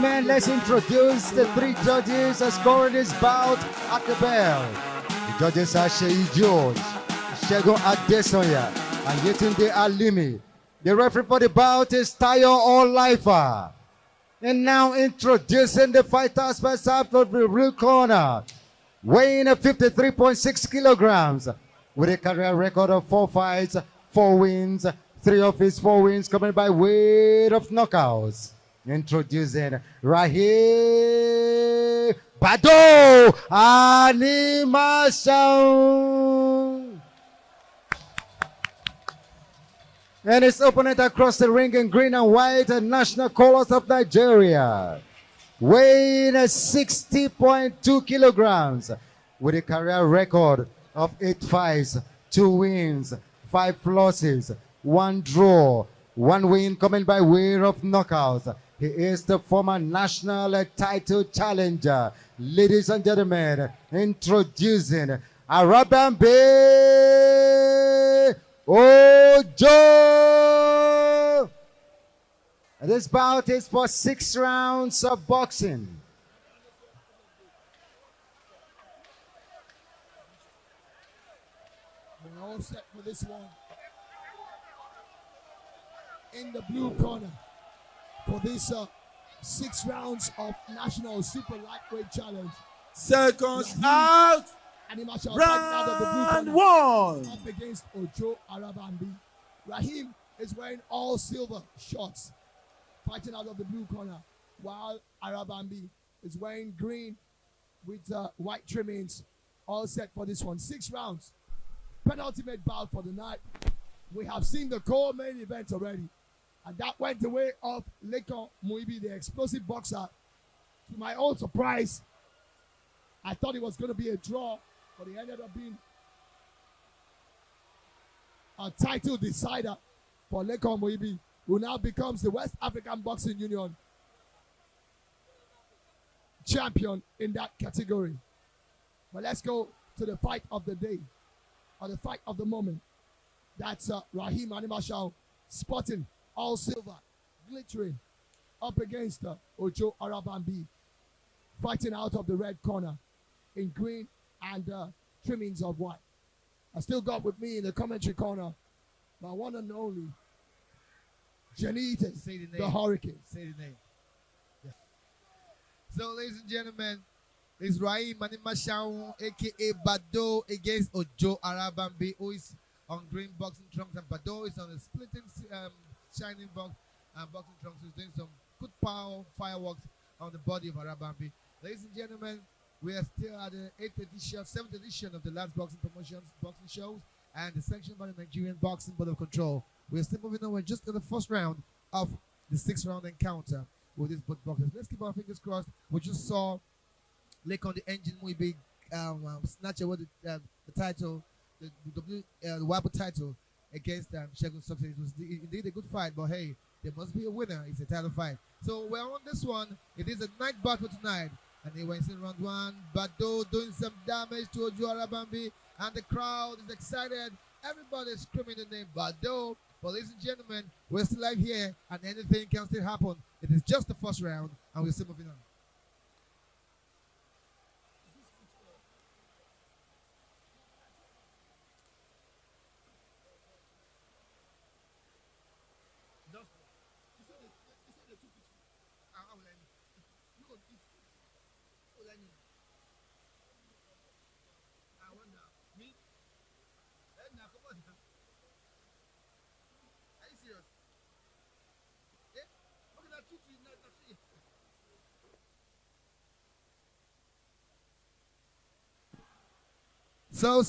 gentlemen, let's introduce the three judges scoring this bout at the bell. The judges are Sheyi George, Shegun Adesonya, and Yetunde Alimi. The referee for the bout is Tayo Olifa. And now introducing the fighters first up of the blue corner, weighing 53.6 kilograms, with a career record of 4 fights, 4 wins, 3 of his 4 wins coming by weight of knockouts. Introducing Raheem Bado Animashaun. And his opponent across the ring in green and white and national colors of Nigeria, weighing 60.2 kilograms, with a career record of 8 fights, 2 wins, 5 losses, 1 draw, 1 win coming by way of knockouts. He is the former national title challenger. Ladies and gentlemen, introducing Arabambi Ojo. This bout is for 6 rounds of boxing. We're all set for this one. In the blue corner for this 6 rounds of National Super Lightweight Challenge. Seconds Raheem out. Animashaun fighting out of the blue Round corner 1. up against Ojo Arabambi. Raheem is wearing all silver shorts, fighting out of the blue corner, while Arabambi is wearing green with white trimmings. All set for this one. 6 rounds. Penultimate bout for the night. We have seen the core main event already, and that went the way of Lekan Muibi, the explosive boxer. To my own surprise, I thought it was going to be a draw, but it ended up being a title decider for Lekan Muibi, who now becomes the West African Boxing Union champion in that category. But let's go to the fight of the day, or the fight of the moment. That's Raheem Animashaun sporting all silver, glittering, up against Ojo Arabambi, fighting out of the red corner in green and trimmings of white. I still got with me in the commentary corner my one and only Janita, the Hurricane. Say the name. Yeah. So, ladies and gentlemen, this is Raheem Animashaun, aka Bado, against Ojo Arabambi, who is on green boxing trunks, and Bado is on the splitting shining boxing trunks, who's doing some good power fireworks on the body of Arabambi. Ladies and gentlemen, we are still at the 7th edition of the last boxing promotions, boxing shows, and the sanctioned by the Nigerian Boxing Board of Control. We are still moving on. We're just in the first round of the 6th round encounter with these both boxers. Let's keep our fingers crossed. We just saw Lake on the Engine Muibi snatch away the title, the WABO title against Shegun Success. It was indeed a good fight, but hey, there must be a winner. It's a title fight. So we're on this one. It is a night battle tonight. And he went in round 1. Bado doing some damage to Ojo Arabambi, and the crowd is excited. Everybody is screaming the name Bado. But ladies and gentlemen, we're still live here, and anything can still happen. It is just the first round, and we're still moving on. So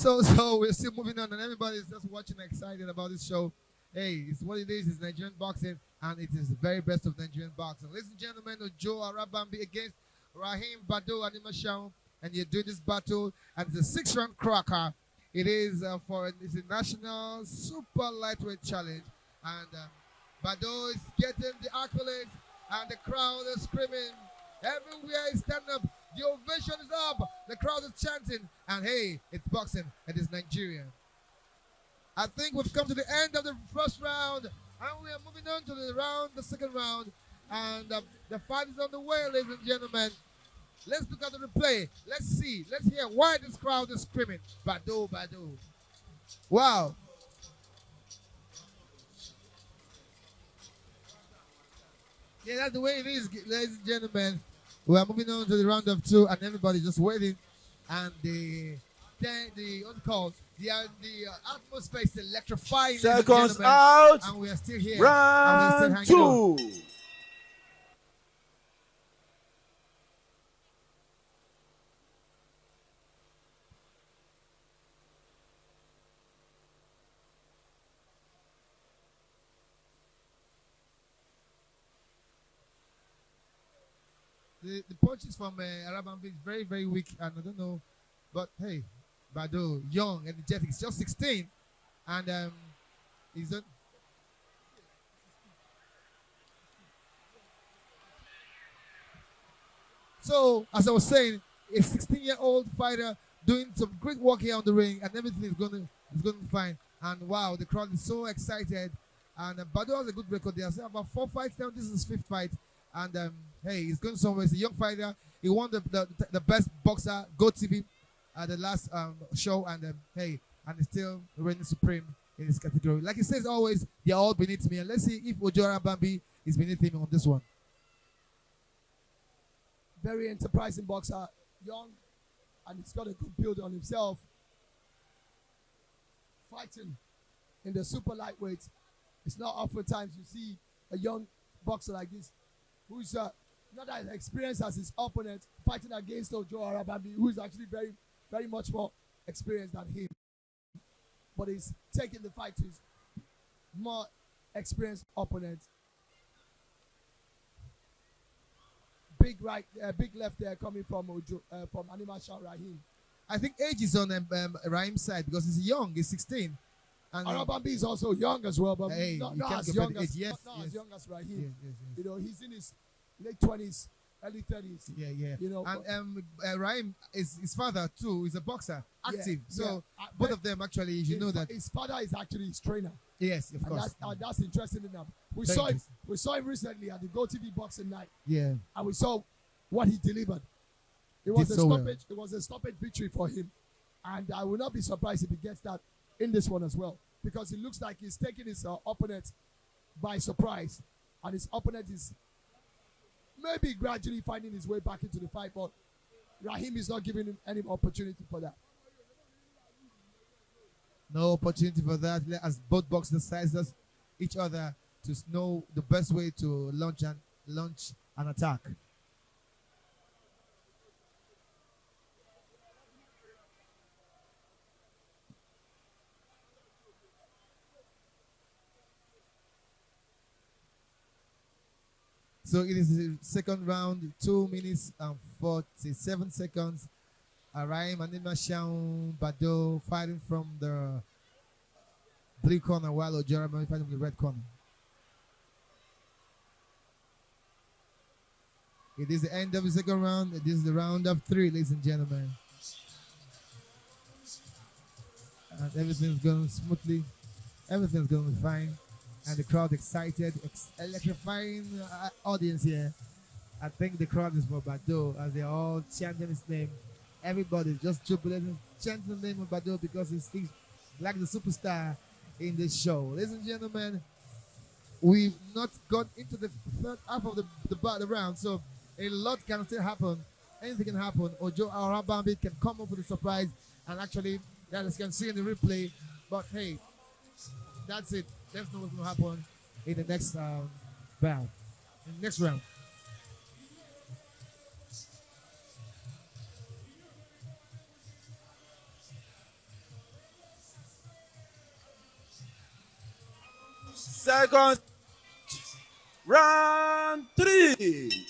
we're still moving on, and everybody's just watching, excited about this show. Hey, it's what it is. It's Nigerian boxing, and it is the very best of Nigerian boxing. Ladies and gentlemen, Ojo Arabambi against Raheem Bado Animashaun, and you're doing this battle, and it's a 6-round cracker. It is it's a national super lightweight challenge, and Bado is getting the accolades, and the crowd is screaming. Everywhere is standing up. The ovation is up. The crowd is chanting. And hey, it's boxing. It is Nigeria. I think we've come to the end of the first round. And we are moving on to the second round. And the fight is on the way, ladies and gentlemen. Let's look at the replay. Let's see. Let's hear why this crowd is screaming. Bado, Bado. Wow. Yeah, that's the way it is, ladies and gentlemen. We are moving on to the round of two, and everybody just waiting. And the what's it called? The atmosphere is electrifying, ladies and Seconds gentlemen. out. And we are still here. And Round we're still hanging on. 2. The punches from Arabambi is very, very weak, and I don't know. But hey, Bado, young, energetic, he's just 16. And he's a, so as I was saying, a 16-year-old fighter doing some great work here on the ring, and everything is going to be fine. And wow, the crowd is so excited. And Bado has a good record. They have about 4 fights now. This is his 5th fight, and hey, he's going somewhere. He's a young fighter. He won the best boxer Go TV at the last show, and hey, and he's still reigning supreme in his category. Like he says always, they're all beneath me. And let's see if Ojo Arabambi is beneath him on this one. Very enterprising boxer, young, and he's got a good build on himself. Fighting in the super lightweight. It's not oftentimes you see a young boxer like this who's not as experienced as his opponent fighting against Ojo Arabambi, who is actually very, very much more experienced than him. But he's taking the fight to his more experienced opponent. Big left there coming from Animashaun Raheem. I think age is on Raheem's side because he's young. He's 16. And Arabambi is also young as well, but hey, not you can't as compare young the as, age. Yes, not yes. as young as Raheem. Yes, yes, yes. You know, he's in his late 20s, early 30s. Yeah, yeah. You know, and Raheem is his father too. He's a boxer, active. So yeah. both of them actually, you should know that. His father is actually his trainer. Yes, of And course. that's interesting enough. We Very saw him. interesting. We saw him recently at the Go TV boxing night, Yeah. and we saw what he delivered. It was Did a so well. stoppage. It was a stoppage victory for him, and I will not be surprised if he gets that in this one as well, because it looks like he's taking his opponent by surprise, and his opponent is maybe gradually finding his way back into the fight, but Raheem is not giving him any opportunity for that. No opportunity for that. As both boxers sizes each other to know the best way to launch an attack. So it is the second round, 2 minutes and 47 seconds. Raheem and Animashaun Bado fighting from the blue corner while Arabambi fighting from the red corner. It is the end of the second round. It is the round of 3, ladies and gentlemen. And everything's going smoothly. Everything's going fine. And the crowd excited, electrifying audience here. I think the crowd is for Bado as they're all chanting his name. Everybody just jubilating, chanting the name of Bado because he's like the superstar in this show. Ladies and gentlemen, we've not got into the third half of the round, so a lot can still happen. Anything can happen. Ojo Arabambi can come up with a surprise, and actually, that as you can see in the replay. But hey, that's it. Let's know what's going to happen in the next round. In the next round. Seconds. Round 3.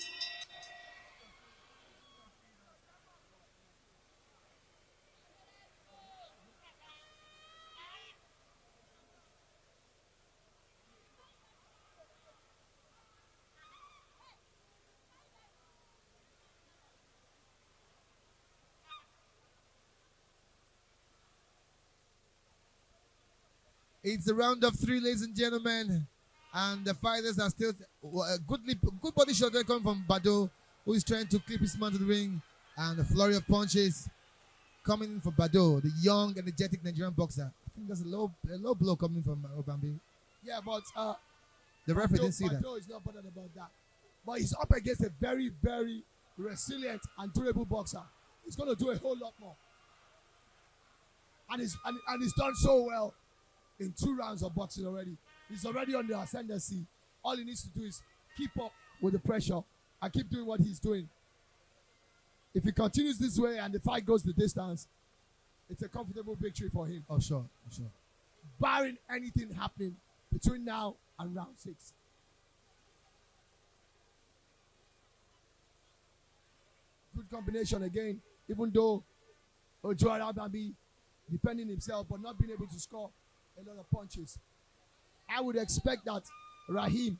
It's the round of 3, ladies and gentlemen. And the fighters are still good body shot there coming from Bado, who is trying to clip his man to the ring, and a flurry of punches coming in for Bado, the young, energetic Nigerian boxer. I think there's a low blow coming from Arabambi. Yeah, but The referee didn't see that. Bado is not bothered about that. But he's up against a very, very resilient and durable boxer. He's going to do a whole lot more. And he's done so well in 2 rounds of boxing already. He's already on the ascendancy. All he needs to do is keep up with the pressure and keep doing what he's doing. If he continues this way and the fight goes the distance, it's a comfortable victory for him. Oh, sure. Barring anything happening between now and round 6. Good combination again, even though Ojo Arabambi defending himself but not being able to score a lot of punches. I would expect that Raheem,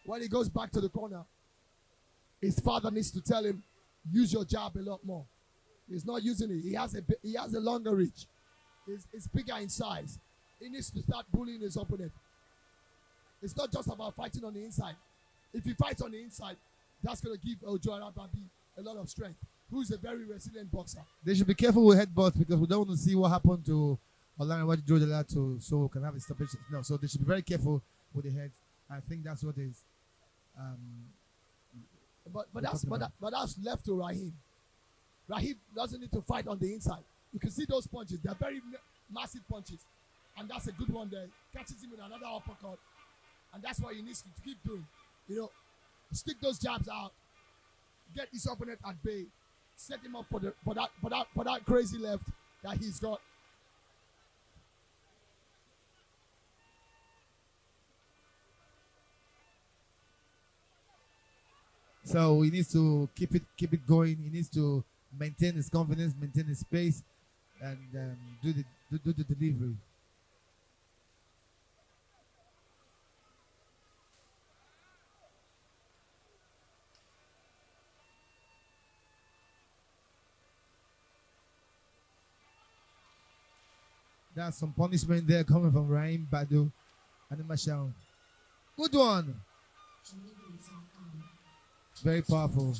when he goes back to the corner, his father needs to tell him, use your jab a lot more. He's not using it. He has a longer reach. He's bigger in size. He needs to start bullying his opponent. It's not just about fighting on the inside. If he fights on the inside, that's going to give Ojo Arabambi a lot of strength, who's a very resilient boxer. They should be careful with headbutts because we don't want to see what happened to Olaniwaju Jodela so we can have a stoppage. No, so they should be very careful with the head. I think that's what is. But that's left to Raheem. Raheem doesn't need to fight on the inside. You can see those punches. They're very massive punches. And that's a good one there. Catches him with another uppercut. And that's what he needs to keep doing. You know, stick those jabs out. Get his opponent at bay. Set him up for that crazy left that he's got. So he needs to keep it going. He needs to maintain his confidence, maintain his pace, and do the delivery. There's some punishment there coming from Raheem Badu, Animashaun. Good one. Very powerful.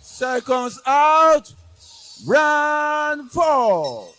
Seconds out. Round 4.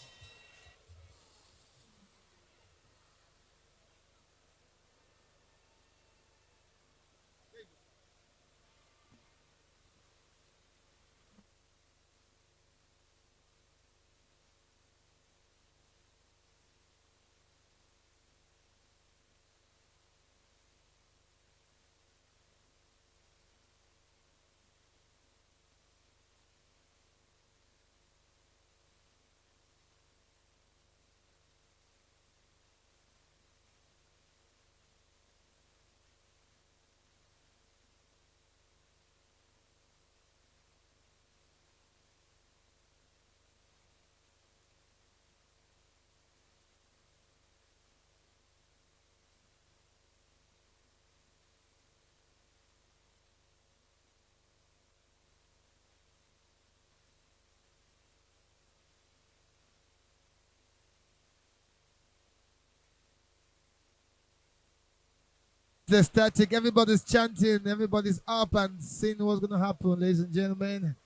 The static, everybody's chanting, everybody's up and seeing what's going to happen, ladies and gentlemen.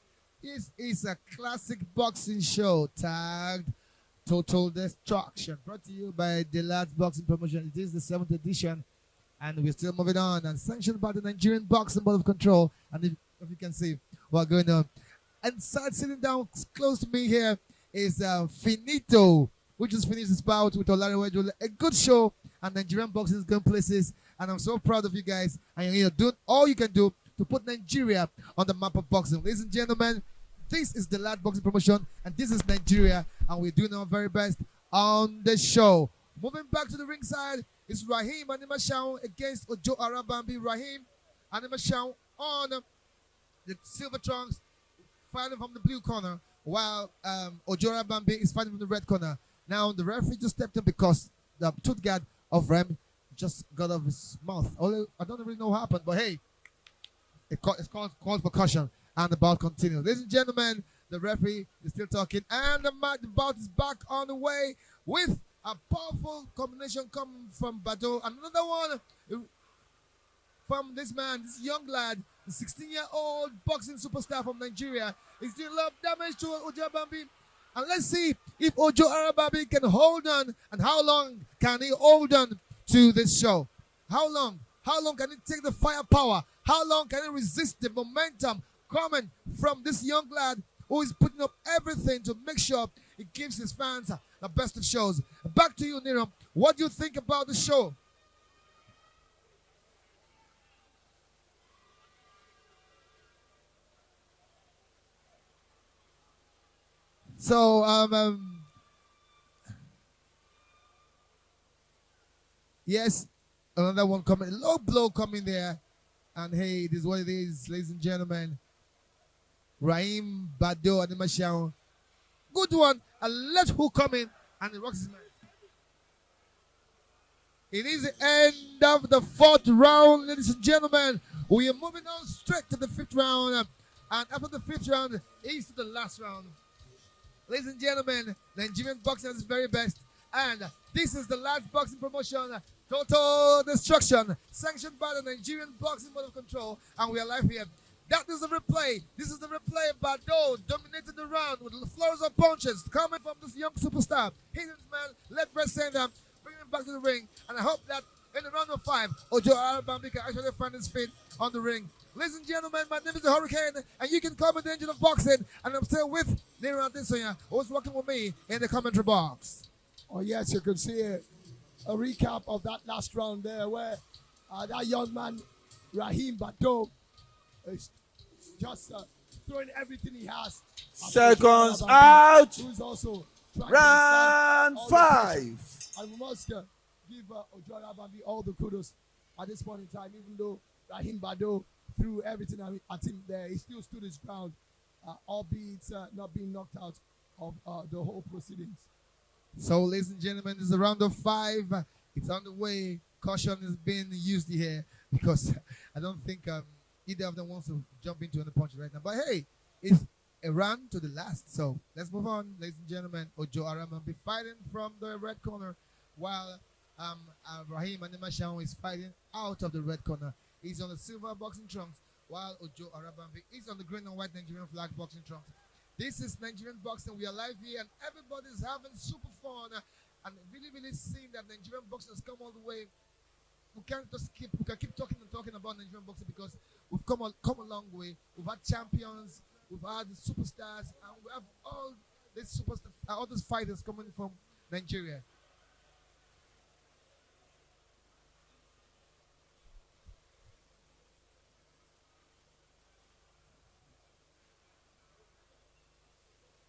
This is a classic boxing show tagged Total Destruction, brought to you by the Lads Boxing Promotion. It is the 7th edition, and we're still moving on, and sanctioned by the Nigerian Boxing Board of Control. And if you can see what's going on. And sitting down close to me here is Finito We just finished this bout with Olariwejo. A good show, and Nigerian boxing is going places. And I'm so proud of you guys. And you're doing all you can do to put Nigeria on the map of boxing. Ladies and gentlemen, this is the lad boxing promotion, and this is Nigeria, and we're doing our very best on the show. Moving back to the ringside is Raheem Animashaun against Ojo Arabambi. Raheem Animashaun on the silver trunks, fighting from the blue corner, while Ojo Arabambi is fighting from the red corner. Now the referee just stepped in because the tooth guard of Rem just got off his mouth. Although I don't really know what happened, but hey, it's called for caution, and the bout continues. Ladies and gentlemen, the referee is still talking, and the bout is back on the way with a powerful combination coming from Bado. Another one from this man, this young lad, the 16-year-old boxing superstar from Nigeria. He's doing a lot of damage to Ojo Arabambi. And let's see if Ojo Arabambi can hold on, and how long can he hold on to this show. How long? How long can it take the firepower? How long can it resist the momentum coming from this young lad who is putting up everything to make sure he gives his fans the best of shows? Back to you, Nero. What do you think about the show? So, yes, another one coming, low blow coming there. And hey, this is what it is, ladies and gentlemen. Raheem Bado Animashaun. Good one. A left hook coming, and it rocks his man. It is the end of the fourth round, ladies and gentlemen. We are moving on straight to the fifth round. And after the fifth round, is to the last round. Ladies and gentlemen, Nigerian boxing is very best. And this is the last boxing promotion, Total Destruction, sanctioned by the Nigerian Boxing Board of Control. And we are live here. That is the replay. This is the replay. Bado dominated the round with floors of punches coming from this young superstar. Hitting his man, left, right, center, bringing him back to the ring. And I hope that in the round of 5, Ojo Arabambi can actually find his feet on the ring. Ladies and gentlemen, my name is the Hurricane, and you can comment the engine of boxing. And I'm still with Nero Adesanya, who's working with me in the commentary box. Oh, yes, you can see a recap of that last round there where that young man, Raheem Bado, is just throwing everything he has. Seconds out. Who's also Round 5. And we must give Ojo Arabambi all the kudos at this point in time, even though Raheem Bado threw everything at him there. He still stood his ground, albeit not being knocked out of the whole proceedings. So, ladies and gentlemen, this is a round of 5. It's on the way. Caution is being used here because I don't think either of them wants to jump into any punch right now. But hey, it's a round to the last. So let's move on, ladies and gentlemen. Ojo Arabambi fighting from the red corner, while Raheem Animashaun is fighting out of the red corner. He's on the silver boxing trunks, while Ojo Arabambi is on the green and white Nigerian flag boxing trunks. This is Nigerian boxing. We are live here, and everybody's having super fun. And really seeing that Nigerian boxing has come all the way. We can keep talking and talking about Nigerian boxing because we've come a long way. We've had champions, we've had superstars, and we have all these superstars, all these fighters coming from Nigeria.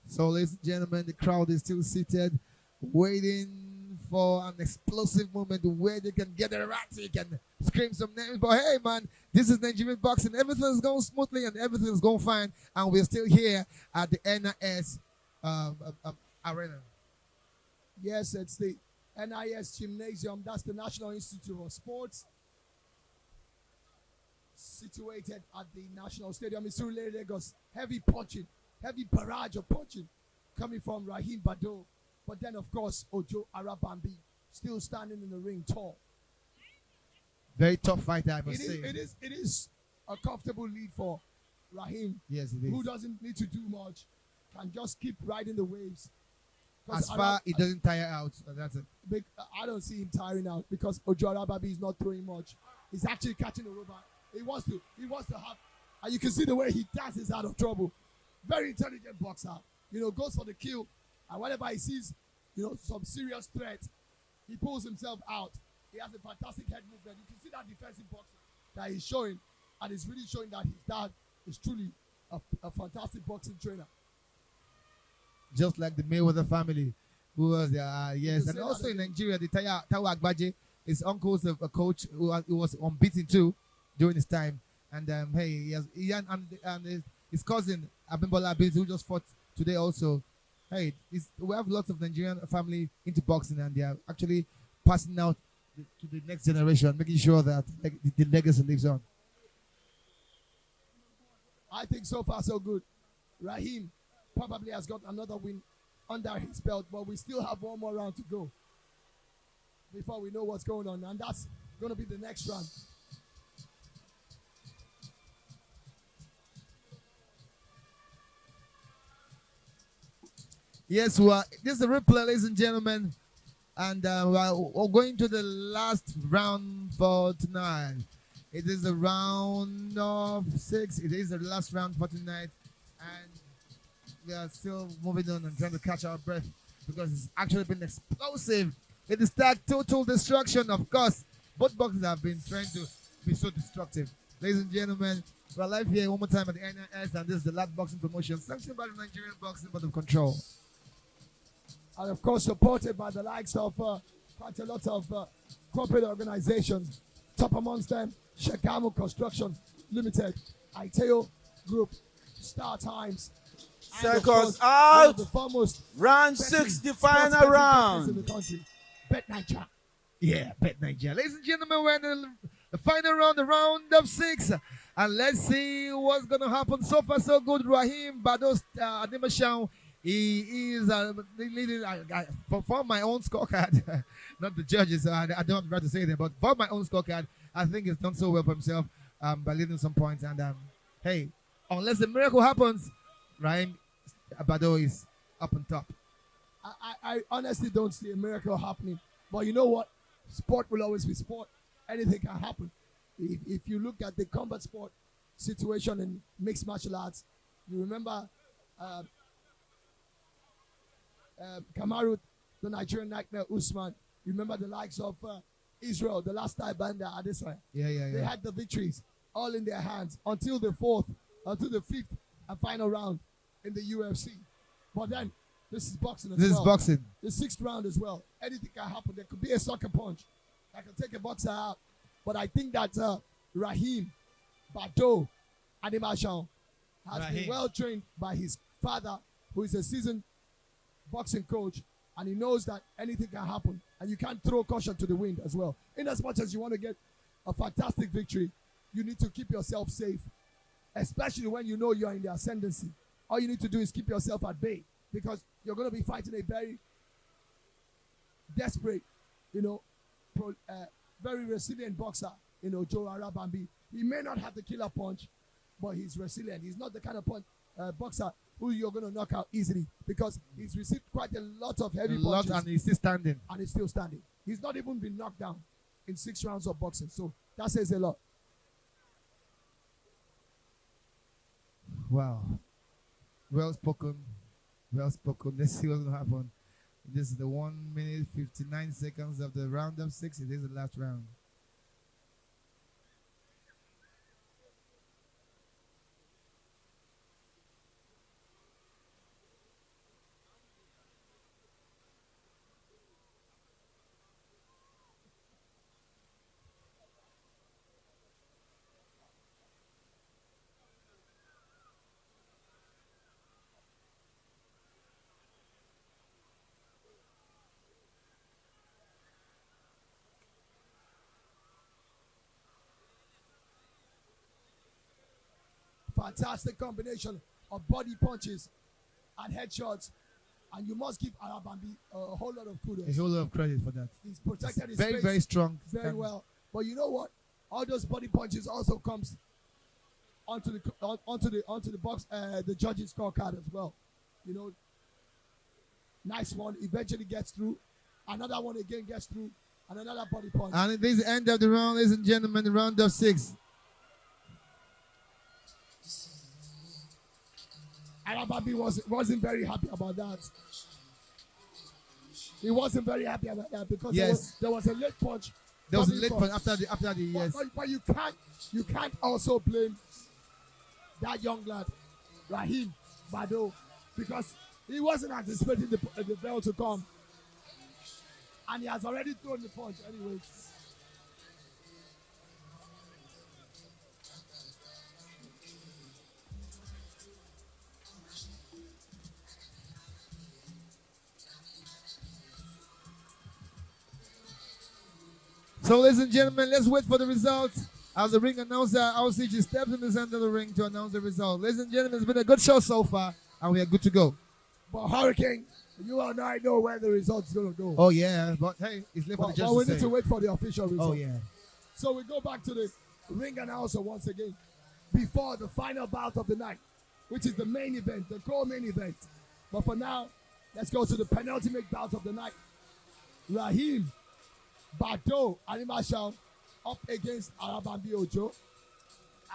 So, ladies and gentlemen, the crowd is still seated, waiting for an explosive moment where they can get erratic and scream some names. But hey, man, this is Nigerian boxing. Everything's going smoothly and everything's going fine. And we're still here at the NIS Arena. Yes, it's the NIS Gymnasium. That's the National Institute of Sports, situated at the National Stadium in Surulere, Lagos. Heavy punching, heavy barrage of punching coming from Raheem Bado. But then, of course, Ojo Arabambi still standing in the ring tall. Very tough fighter, I must say. It is a comfortable lead for Raheem. Yes, it is. Who doesn't need to do much, can just keep riding the waves. As far he doesn't tire out, that's it. I don't see him tiring out because Ojo Arabambi is not throwing much. He's actually catching the rubber. He wants to have, and you can see the way he dances out of trouble. Very intelligent boxer. Goes for the kill. And whenever he sees some serious threat. He pulls himself out. He has a fantastic head movement. You can see that defensive boxing that he's showing, and it's really showing that his dad is truly a fantastic boxing trainer. Just like the Mayweather family, who was yes, can and say also that in again. Nigeria, the Tawa Agbaje, his uncle's a coach who was unbeaten too during his time, and hey, and his cousin Abimbola Abiz, who just fought today also. Hey, we have lots of Nigerian family into boxing, and they are actually passing out to the next generation, making sure that the legacy lives on. I think so far so good. Raheem probably has got another win under his belt, but we still have one more round to go before we know what's going on, and that's going to be the next round. Yes, this is the replay, ladies and gentlemen, and we're going to the last round for tonight. It is the round of 6. It is the last round for tonight, and we are still moving on and trying to catch our breath because it's actually been explosive. It is that total destruction. Of course, both boxers have been trying to be so destructive. Ladies and gentlemen, we're live here one more time at the NIS, and this is the last boxing promotion sanctioned by the Nigerian Boxing Board of Control. And of course supported by the likes of quite a lot of corporate organizations. Top amongst them, Shagamu Construction Limited, Iteo Group, Star Times. And of Seconds course, one out. of the foremost Round betting 6, the sports final betting companies in round. the country. Bet Nigeria. Yeah, Bet Nigeria. Ladies and gentlemen, we're in the final round, the round of 6. And let's see what's going to happen. So far, so good. Raheem Bados Animashaun. He is leading for my own scorecard, not the judges. So I don't have the right to say that, but for my own scorecard, I think he's done so well for himself by leading some points. And hey, unless the miracle happens, Raheem Bado is up on top. I honestly don't see a miracle happening. But you know what? Sport will always be sport. Anything can happen. If you look at the combat sport situation in mixed martial arts, you remember Kamaru, the Nigerian nightmare Usman. You remember the likes of Israel, the last time Banda Adesanya. Yeah. They had the victories all in their hands until the fifth and final round in the UFC. But then this is boxing as well. This is boxing. The 6th round as well. Anything can happen. There could be a sucker punch that can take a boxer out. But I think that Raheem Bado Animashaun has been well trained by his father, who is a seasoned boxing coach, and he knows that anything can happen, and you can't throw caution to the wind as well. In as much as you want to get a fantastic victory, you need to keep yourself safe, especially when you know you're in the ascendancy. All you need to do is keep yourself at bay, because you're going to be fighting a very desperate, very resilient boxer, Joe Arabambi. He may not have the killer punch, but he's resilient. He's not the kind of boxer who you're going to knock out easily, because he's received quite a lot of heavy punches. And he's still standing. And he's still standing. He's not even been knocked down in 6 rounds of boxing. So that says a lot. Wow. Well spoken. Well spoken. Let's see what's going to happen. This is the 1 minute 59 seconds of the round of 6. It is the last round. Fantastic combination of body punches and headshots. And you must give Arabambi a whole lot of kudos. A whole lot of credit for that. He's protected his Very, face very strong. very well. But you know what? All those body punches also comes onto the box, the judges' scorecard as well. Nice one. Eventually gets through. Another one again gets through. And another body punch. And this is the end of the round, ladies and gentlemen, the round of 6. Arabambi wasn't very happy about that. He wasn't very happy about that because Yes. there was a late punch. There was a coming late from- punch after the yes. But you can't also blame that young lad, Raheem Bado, because he wasn't anticipating the bell to come. And he has already thrown the punch anyway. So, ladies and gentlemen, let's wait for the results. As the ring announcer, our CG steps in the center of the ring to announce the result. Ladies and gentlemen, it's been a good show so far, and we are good to go. But Hurricane, you and I know where the result's going to go. Oh, yeah, but hey, it's left for the But judge we to need say. to wait for the official result. Oh, yeah. So we go back to the ring announcer once again before the final bout of the night, which is the main event, the co-main event. But for now, let's go to the penultimate bout of the night. Raheem Bado Animashaun up against Arabambi Ojo.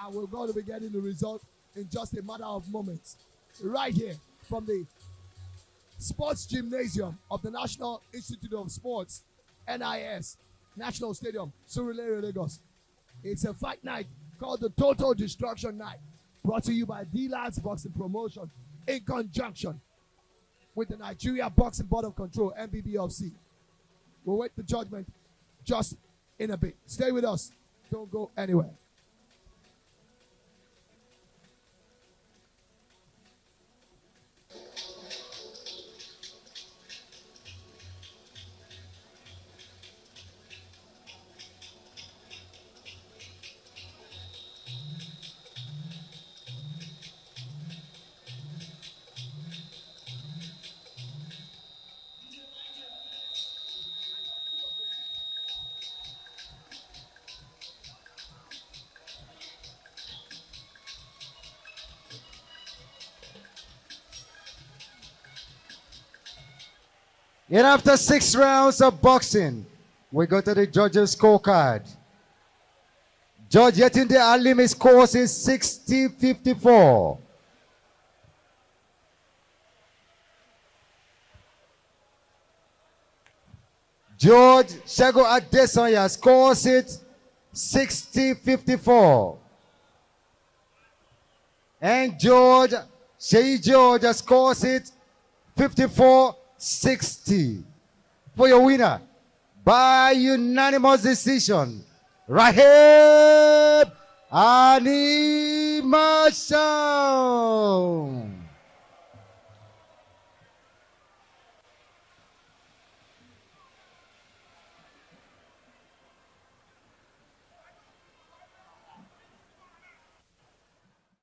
And we're going to be getting the result in just a matter of moments. Right here from the Sports Gymnasium of the National Institute of Sports, NIS, National Stadium, Surulere, Lagos. It's a fight night called the Total Destruction Night, brought to you by D-Lads Boxing Promotion in conjunction with the Nigeria Boxing Board of Control, NBBFC. We'll wait the judgment just in a bit. Stay with us. Don't go anywhere. And after 6 rounds of boxing, we go to the judges' scorecard. Judge Yetunde Alimi's score is 60-54. George Shago Adesanya scores it 60-54. And George Shei George scores it 54-60. For your winner, by unanimous decision, Raheem Animashaun.